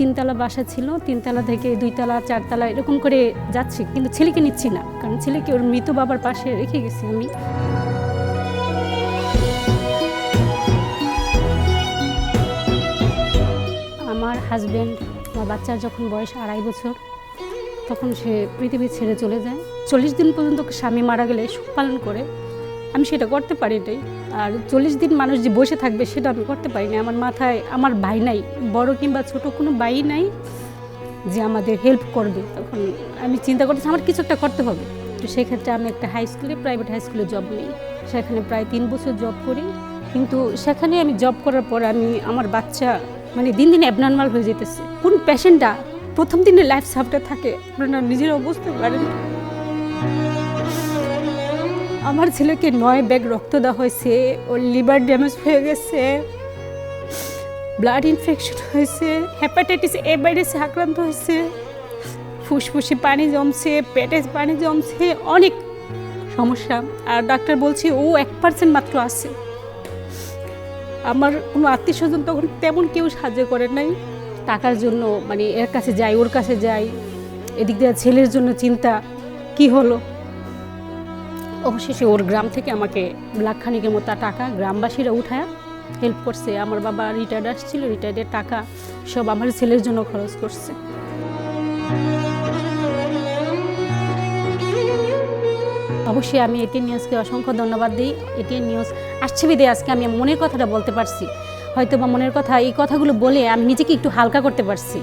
তিনতলা বাসা ছিল, তিনতলা থেকে দুইতলা চারতলা এরকম করে যাচ্ছি, কিন্তু ছেলেকে নিচ্ছি না, কারণ ছেলেকে ওর মৃত বাবার পাশে রেখে গেছি আমি। আমার হাজব্যান্ড, আমার বাচ্চার যখন বয়স 2.5 বছর, তখন সে পৃথিবী ছেড়ে চলে যায়। 40 দিন পর্যন্ত স্বামী মারা গেলে শোক পালন করে, আমি সেটা করতে পারি নাই। আর 40 দিন মানুষ যে বসে থাকবে সেটা আমি করতে পারি না। আমার মাথায় আমার ভাই নাই, বড় কিংবা ছোট কোনো ভাই নাই যে আমাদের হেল্প করবে। তখন আমি চিন্তা করতেছি আমার কিছু একটা করতে হবে। তো সেক্ষেত্রে আমি একটা প্রাইভেট হাই স্কুলে জব নিই। সেখানে প্রায় 3 বছর জব করি, কিন্তু সেখানে আমি জব করার পর আমার বাচ্চা দিন দিন অ্যাবনর্মাল হয়ে যেতেছে। কোন পেশেন্টটা প্রথম দিনে লাইফ সাপোর্টে থাকে আপনারা নিজেরাও বুঝতে পারেন। আমার ছেলেকে 9 ব্যাগ রক্ত দেওয়া হয়েছে, ওর লিভার ড্যামেজ হয়ে গেছে, ব্লাড ইনফেকশন হয়েছে, হেপাটাইটিস এ ভাইরাসে আক্রান্ত হয়েছে, ফুসফুসে পানি জমছে, পেটে পানি জমছে, অনেক সমস্যা। আর ডাক্তার বলছে ও 1% মাত্র আছে। আমার কোনো আত্মীয় স্বজন তখন তেমন কেউ সাহায্য করে নাই। টাকার জন্য এর কাছে যাই, ওর কাছে যাই, এদিক দিয়ে ছেলের জন্য চিন্তা কি হলো। অবশেষে ওর গ্রাম থেকে আমাকে লাখখানিকের মতো টাকা গ্রামবাসীরা উঠায় হেল্প করছে। আমার বাবা রিটায়ার্ড আসছিল, রিটায়ার্ডের টাকা সব আমার ছেলের জন্য খরচ করছে। অবশ্যই আমি এটিএন নিউজকে অসংখ্য ধন্যবাদ দিই। এটিএন নিউজ আসছে বিদে আজকে আমি মনের কথাটা বলতে পারছি। হয়তো বা মনের কথা, এই কথাগুলো বলে আমি নিজেকে একটু হালকা করতে পারছি।